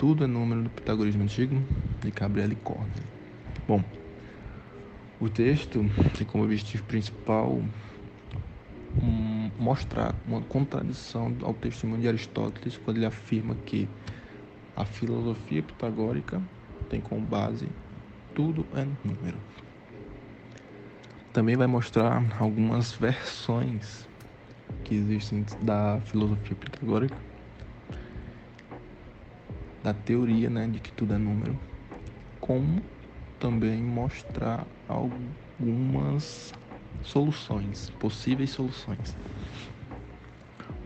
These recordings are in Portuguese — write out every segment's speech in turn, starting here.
Tudo é Número do Pitagorismo Antigo, de Gabriele Corner. Bom, o texto tem como objetivo principal mostrar uma contradição ao testemunho de Aristóteles quando ele afirma que a filosofia pitagórica tem como base tudo é número. Também vai mostrar algumas versões que existem da filosofia pitagórica, da teoria, de que tudo é número, como também mostrar algumas soluções, possíveis soluções.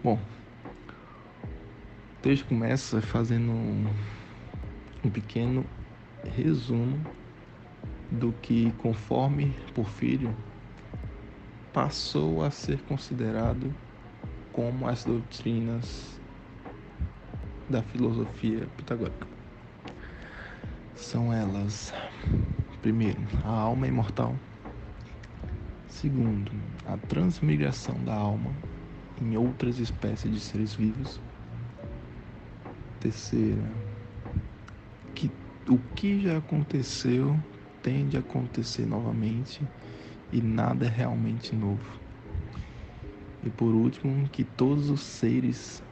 Bom, o texto começa fazendo um pequeno resumo do que, conforme Porfírio, passou a ser considerado como as doutrinas da filosofia pitagórica. São elas: primeiro, a alma é imortal. Segundo, a transmigração da alma em outras espécies de seres vivos. Terceira, que o que já aconteceu tende a acontecer novamente e nada é realmente novo. E por último, que todos os seres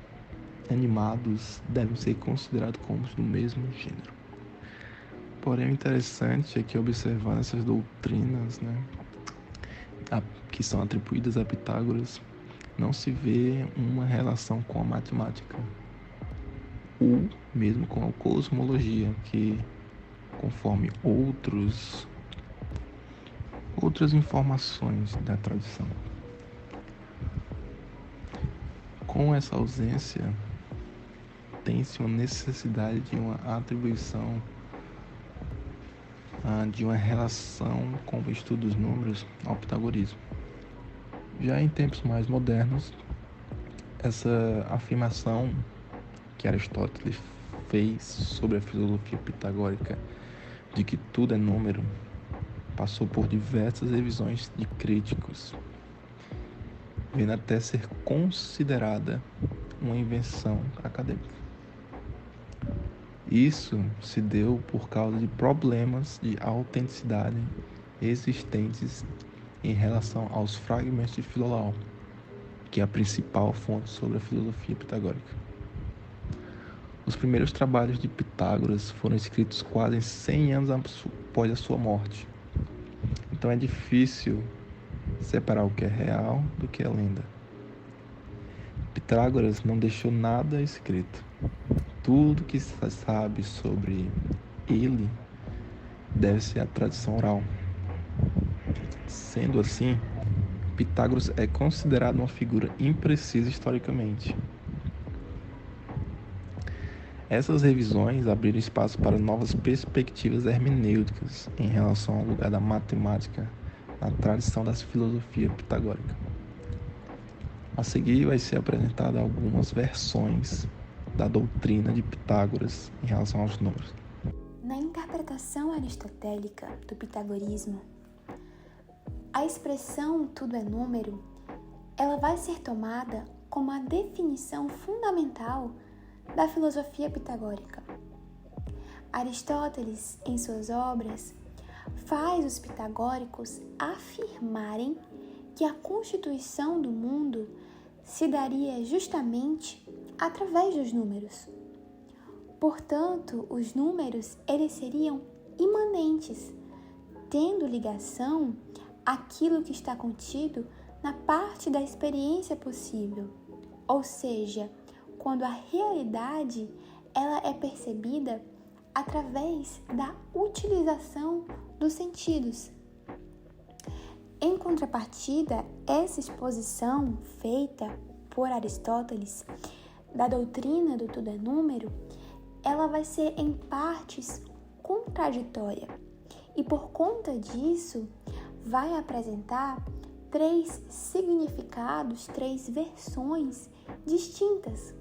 animados devem ser considerados como do mesmo gênero. Porém, o interessante é que, observando essas doutrinas, que são atribuídas a Pitágoras, não se vê uma relação com a matemática, ou mesmo com a cosmologia, que, conforme outras informações da tradição. Com essa ausência, tem-se uma necessidade de uma atribuição de uma relação com o estudo dos números ao pitagorismo. Já em tempos mais modernos, essa afirmação que Aristóteles fez sobre a filosofia pitagórica de que tudo é número passou por diversas revisões de críticos, vindo até ser considerada uma invenção acadêmica. Isso se deu por causa de problemas de autenticidade existentes em relação aos fragmentos de Filolaos, que é a principal fonte sobre a filosofia pitagórica. Os primeiros trabalhos de Pitágoras foram escritos quase 100 anos após a sua morte. Então é difícil separar o que é real do que é lenda. Pitágoras não deixou nada escrito. Tudo que se sabe sobre ele deve ser a tradição oral. Sendo assim, Pitágoras é considerado uma figura imprecisa historicamente. Essas revisões abriram espaço para novas perspectivas hermenêuticas em relação ao lugar da matemática na tradição da filosofia pitagórica. A seguir vai ser apresentada algumas versões da doutrina de Pitágoras em relação aos números. Na interpretação aristotélica do pitagorismo, a expressão tudo é número, ela vai ser tomada como a definição fundamental da filosofia pitagórica. Aristóteles, em suas obras, faz os pitagóricos afirmarem que a constituição do mundo se daria justamente através dos números. Portanto, os números eles seriam imanentes, tendo ligação àquilo que está contido na parte da experiência possível, ou seja, quando a realidade ela é percebida através da utilização dos sentidos. Em contrapartida, essa exposição feita por Aristóteles da doutrina do tudo é número, ela vai ser em partes contraditória e por conta disso vai apresentar 3 significados, 3 versões distintas.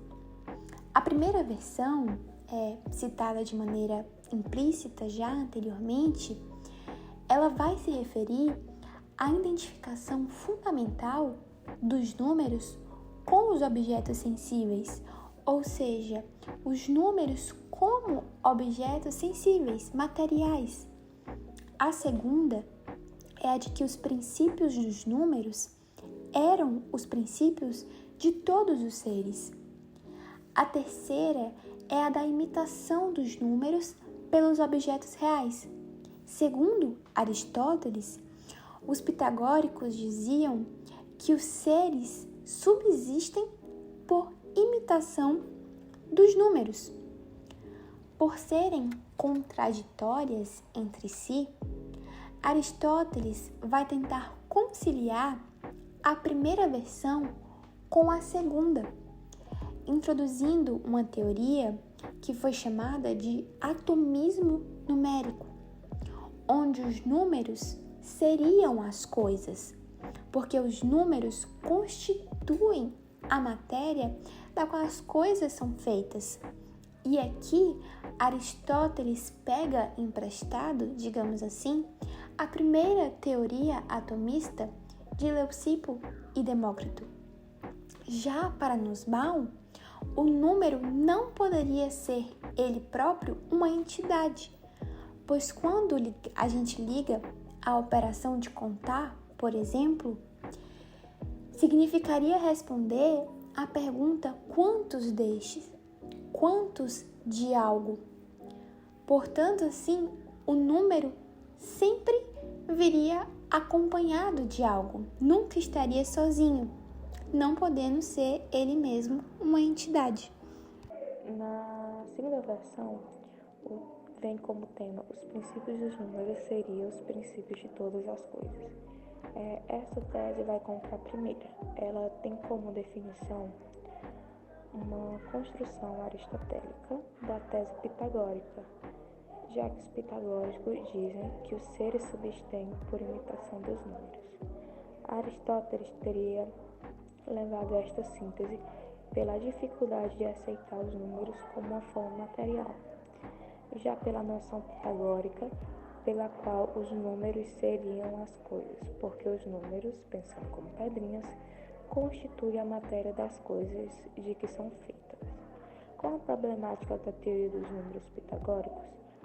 A primeira versão, citada de maneira implícita já anteriormente, ela vai se referir à identificação fundamental dos números com os objetos sensíveis, ou seja, os números como objetos sensíveis, materiais. A segunda é a de que os princípios dos números eram os princípios de todos os seres. A terceira é a da imitação dos números pelos objetos reais. Segundo Aristóteles, os pitagóricos diziam que os seres subsistem por imitação dos números. Por serem contraditórias entre si, Aristóteles vai tentar conciliar a primeira versão com a segunda, introduzindo uma teoria que foi chamada de atomismo numérico, onde os números seriam as coisas, porque os números constituem a matéria da qual as coisas são feitas. E aqui Aristóteles pega emprestado, digamos assim, a primeira teoria atomista de Leucipo e Demócrito. Já para Nussbaum, o número não poderia ser ele próprio uma entidade, pois quando a gente liga a operação de contar, por exemplo, significaria responder à pergunta quantos destes, quantos de algo. Portanto, assim, o número sempre viria acompanhado de algo, nunca estaria sozinho, não podendo ser ele mesmo uma entidade. Na segunda versão, vem como tema os princípios dos números seriam os princípios de todas as coisas. Essa tese vai contra a primeira. Ela tem como definição uma construção aristotélica da tese pitagórica, já que os pitagóricos dizem que os seres subsistem por imitação dos números. Aristóteles teria levado a esta síntese pela dificuldade de aceitar os números como uma forma material, já pela noção pitagórica, pela qual os números seriam as coisas, porque os números, pensando como pedrinhas, constituem a matéria das coisas de que são feitas. Com a problemática da teoria dos números pitagóricos,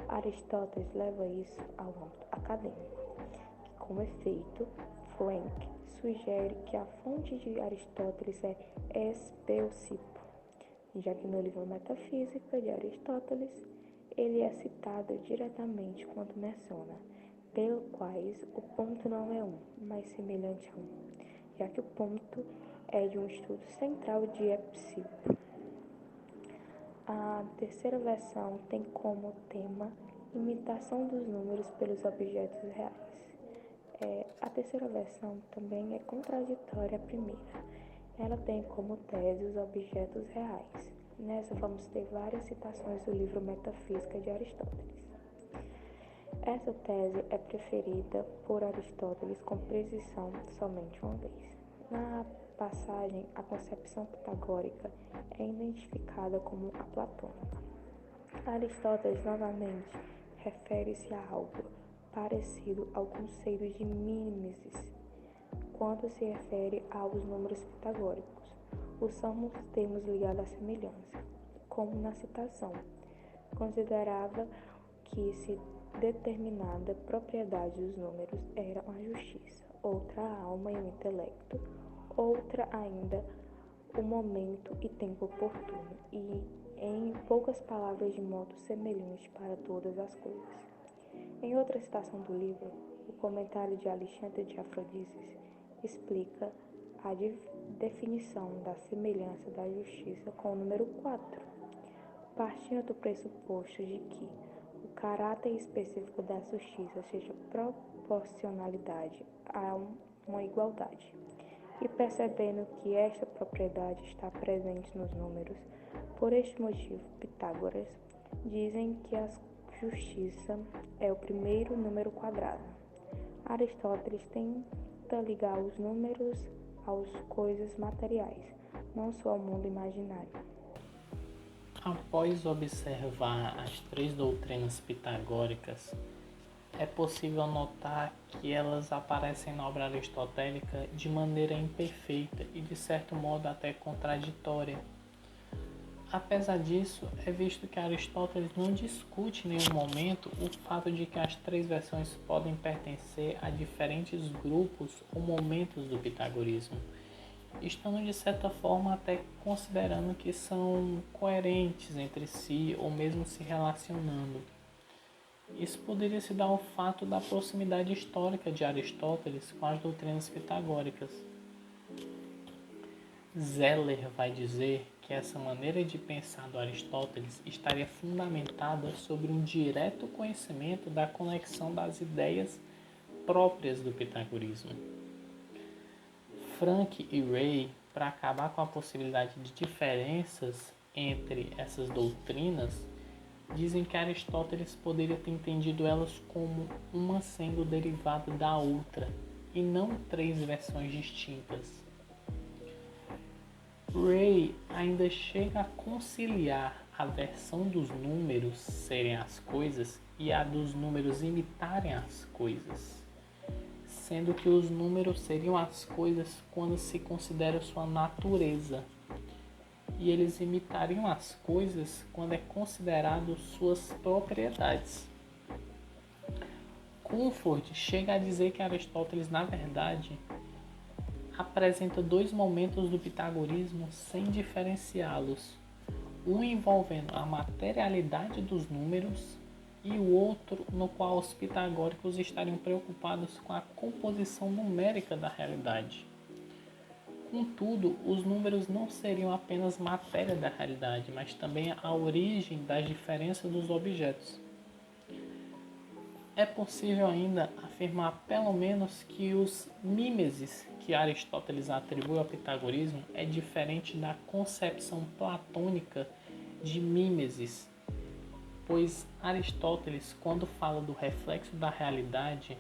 Aristóteles leva isso ao âmbito acadêmico, que, como efeito, Flenck sugere que a fonte de Aristóteles é Espeusipo, já que no livro Metafísica de Aristóteles, ele é citado diretamente quando menciona, pelo quais o ponto não é um, mas semelhante a um, já que o ponto é de um estudo central de Espeusipo. A terceira versão tem como tema imitação dos números pelos objetos reais. A terceira versão também é contraditória à primeira. Ela tem como tese os objetos reais. Nessa vamos ter várias citações do livro Metafísica de Aristóteles. Essa tese é preferida por Aristóteles com precisão somente uma vez. Na passagem, a concepção pitagórica é identificada como a platônica. Aristóteles novamente refere-se a algo parecido ao conceito de mimesis, quando se refere aos números pitagóricos. Usamos termos ligados à semelhança, como na citação. Considerava que se determinada propriedade dos números era a justiça, outra a alma e o intelecto, outra ainda o momento e tempo oportuno, e em poucas palavras de modo semelhante para todas as coisas. Em outra citação do livro, o comentário de Alexandre de Afrodísio explica a definição da semelhança da justiça com o número 4, partindo do pressuposto de que o caráter específico da justiça seja proporcionalidade a uma igualdade, e percebendo que esta propriedade está presente nos números, por este motivo, Pitágoras dizem que a justiça é o primeiro número quadrado. Aristóteles tenta ligar os números às coisas materiais, não só ao mundo imaginário. Após observar as três doutrinas pitagóricas, é possível notar que elas aparecem na obra aristotélica de maneira imperfeita e, de certo modo, até contraditória. Apesar disso, é visto que Aristóteles não discute em nenhum momento o fato de que as três versões podem pertencer a diferentes grupos ou momentos do pitagorismo, estando de certa forma até considerando que são coerentes entre si ou mesmo se relacionando. Isso poderia se dar ao fato da proximidade histórica de Aristóteles com as doutrinas pitagóricas. Zeller vai dizer que essa maneira de pensar do Aristóteles estaria fundamentada sobre um direto conhecimento da conexão das ideias próprias do pitagorismo. Frank e Ray, para acabar com a possibilidade de diferenças entre essas doutrinas, dizem que Aristóteles poderia ter entendido elas como uma sendo derivada da outra, e não três versões distintas. Ray ainda chega a conciliar a versão dos números serem as coisas e a dos números imitarem as coisas, sendo que os números seriam as coisas quando se considera sua natureza, e eles imitariam as coisas quando é considerado suas propriedades. Comfort chega a dizer que Aristóteles, na verdade, apresenta dois momentos do pitagorismo sem diferenciá-los, um envolvendo a materialidade dos números e o outro no qual os pitagóricos estariam preocupados com a composição numérica da realidade. Contudo, os números não seriam apenas matéria da realidade, mas também a origem das diferenças dos objetos. É possível ainda afirmar pelo menos que os mimeses que Aristóteles atribui ao pitagorismo é diferente da concepção platônica de mimeses, pois Aristóteles, quando fala do reflexo da realidade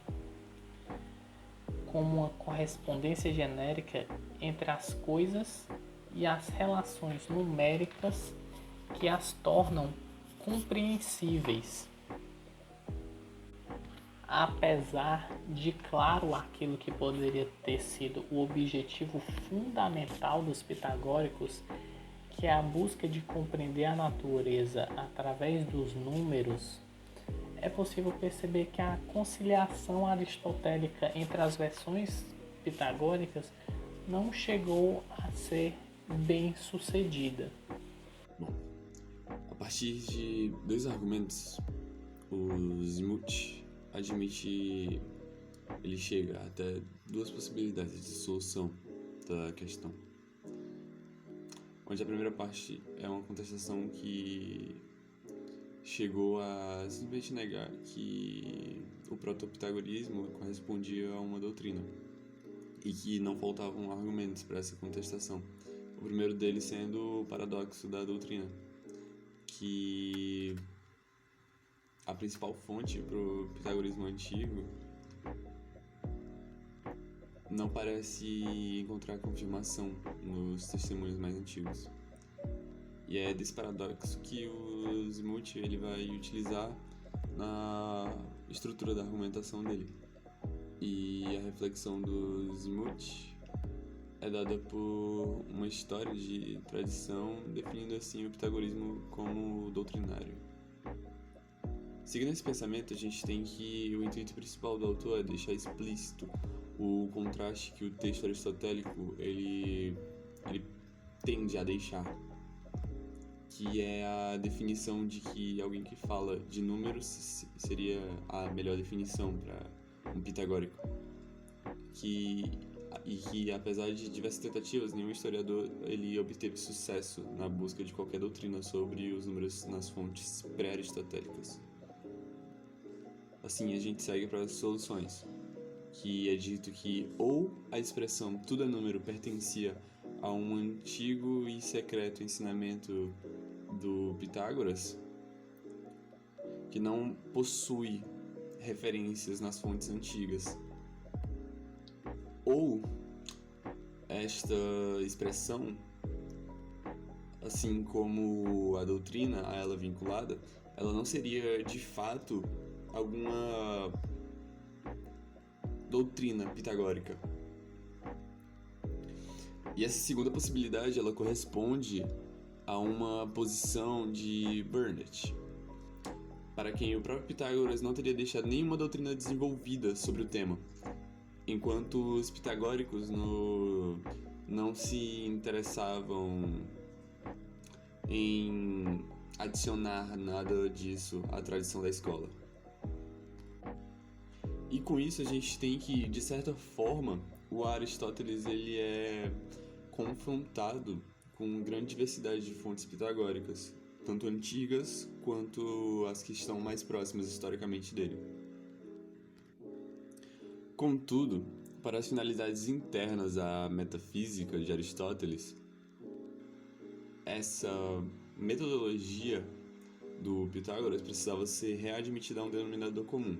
como uma correspondência genérica entre as coisas e as relações numéricas que as tornam compreensíveis. Apesar de, claro, aquilo que poderia ter sido o objetivo fundamental dos pitagóricos, que é a busca de compreender a natureza através dos números, é possível perceber que a conciliação aristotélica entre as versões pitagóricas não chegou a ser bem sucedida. Bom, a partir de dois argumentos, o Zimut admite, ele chega até duas possibilidades de solução da questão, onde a primeira parte é uma contestação que chegou a simplesmente negar que o protopitagorismo correspondia a uma doutrina e que não faltavam argumentos para essa contestação. O primeiro deles sendo o paradoxo da doutrina, que a principal fonte para o pitagorismo antigo não parece encontrar confirmação nos testemunhos mais antigos. E é desse paradoxo que o Zimut ele vai utilizar na estrutura da argumentação dele. E a reflexão do Zimut é dada por uma história de tradição, definindo assim o pitagorismo como doutrinário. Seguindo esse pensamento, a gente tem que o intuito principal do autor é deixar explícito o contraste que o texto aristotélico ele tende a deixar, que é a definição de que alguém que fala de números seria a melhor definição para um pitagórico, e que apesar de diversas tentativas, nenhum historiador ele obteve sucesso na busca de qualquer doutrina sobre os números nas fontes pré-aristotélicas. Assim, a gente segue para as soluções, que é dito que ou a expressão tudo é número pertencia a um antigo e secreto ensinamento do Pitágoras, que não possui referências nas fontes antigas, ou esta expressão, assim como a doutrina a ela vinculada, ela não seria de fato alguma doutrina pitagórica. E essa segunda possibilidade ela corresponde a uma posição de Burnett, para quem o próprio Pitágoras não teria deixado nenhuma doutrina desenvolvida sobre o tema, enquanto os pitagóricos não se interessavam em adicionar nada disso à tradição da escola. E com isso a gente tem que, de certa forma, o Aristóteles ele é confrontado com grande diversidade de fontes pitagóricas, tanto antigas quanto as que estão mais próximas historicamente dele. Contudo, para as finalidades internas à metafísica de Aristóteles, essa metodologia do Pitágoras precisava ser readmitida a um denominador comum,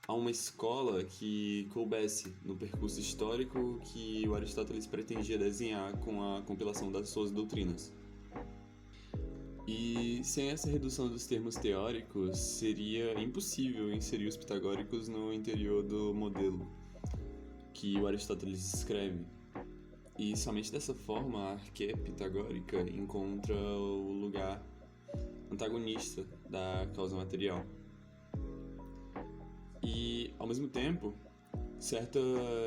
a uma escola que coubesse no percurso histórico que o Aristóteles pretendia desenhar com a compilação das suas doutrinas. E sem essa redução dos termos teóricos, seria impossível inserir os pitagóricos no interior do modelo que o Aristóteles escreve. E somente dessa forma a arqué pitagórica encontra o lugar antagonista da causa material. E, ao mesmo tempo, certa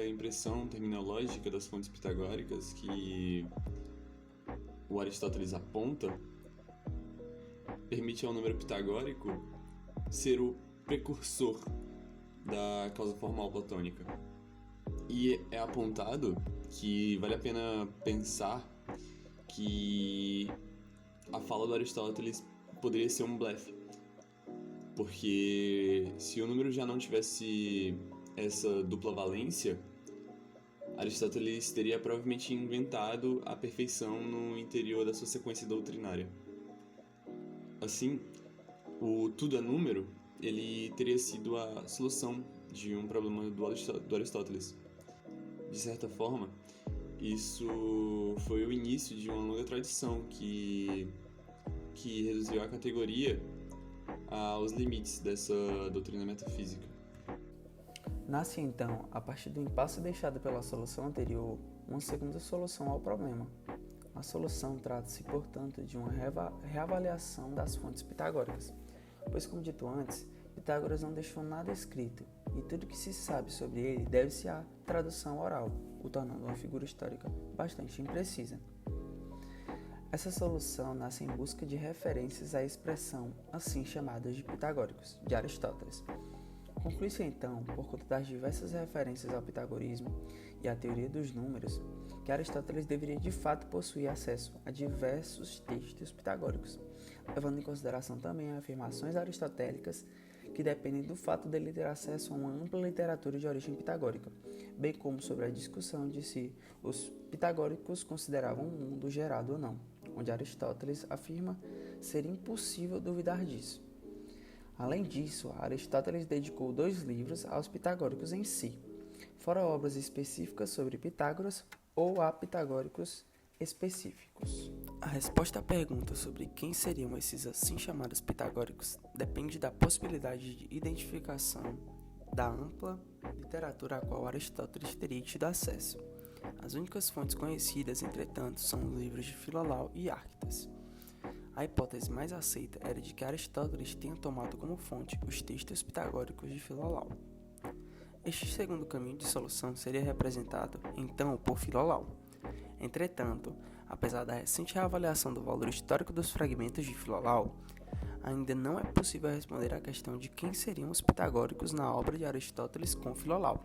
impressão terminológica das fontes pitagóricas que o Aristóteles aponta permite ao número pitagórico ser o precursor da causa formal platônica. E é apontado que vale a pena pensar que a fala do Aristóteles poderia ser um blefe, porque se o número já não tivesse essa dupla valência, Aristóteles teria provavelmente inventado a perfeição no interior da sua sequência doutrinária. Assim, o tudo é número, ele teria sido a solução de um problema do Aristóteles. De certa forma, isso foi o início de uma longa tradição que reduziu a categoria aos limites dessa doutrina metafísica. Nasce então, a partir do impasse deixado pela solução anterior, uma segunda solução ao problema. A solução trata-se, portanto, de uma reavaliação das fontes pitagóricas, pois, como dito antes, Pitágoras não deixou nada escrito, e tudo que se sabe sobre ele deve-se à tradução oral, o tornando uma figura histórica bastante imprecisa. Essa solução nasce em busca de referências à expressão assim chamadas de pitagóricos, de Aristóteles. Conclui-se então, por conta das diversas referências ao pitagorismo e à teoria dos números, que Aristóteles deveria de fato possuir acesso a diversos textos pitagóricos, levando em consideração também afirmações aristotélicas que dependem do fato dele ter acesso a uma ampla literatura de origem pitagórica, bem como sobre a discussão de se os pitagóricos consideravam um mundo gerado ou não, onde Aristóteles afirma ser impossível duvidar disso. Além disso, Aristóteles dedicou 2 livros aos pitagóricos em si, fora obras específicas sobre Pitágoras ou a pitagóricos específicos. A resposta à pergunta sobre quem seriam esses assim chamados pitagóricos depende da possibilidade de identificação da ampla literatura a qual Aristóteles teria tido acesso. As únicas fontes conhecidas, entretanto, são os livros de Filolau e Arquitas. A hipótese mais aceita era de que Aristóteles tenha tomado como fonte os textos pitagóricos de Filolau. Este segundo caminho de solução seria representado, então, por Filolau. Entretanto, apesar da recente reavaliação do valor histórico dos fragmentos de Filolau, ainda não é possível responder à questão de quem seriam os pitagóricos na obra de Aristóteles com Filolau,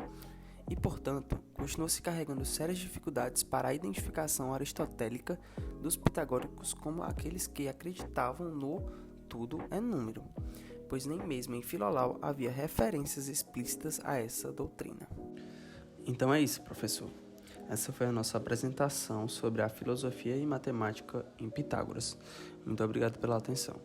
e, portanto, continua-se carregando sérias dificuldades para a identificação aristotélica dos pitagóricos como aqueles que acreditavam no tudo é número, pois nem mesmo em Filolau havia referências explícitas a essa doutrina. Então é isso, professor. Essa foi a nossa apresentação sobre a filosofia e matemática em Pitágoras. Muito obrigado pela atenção.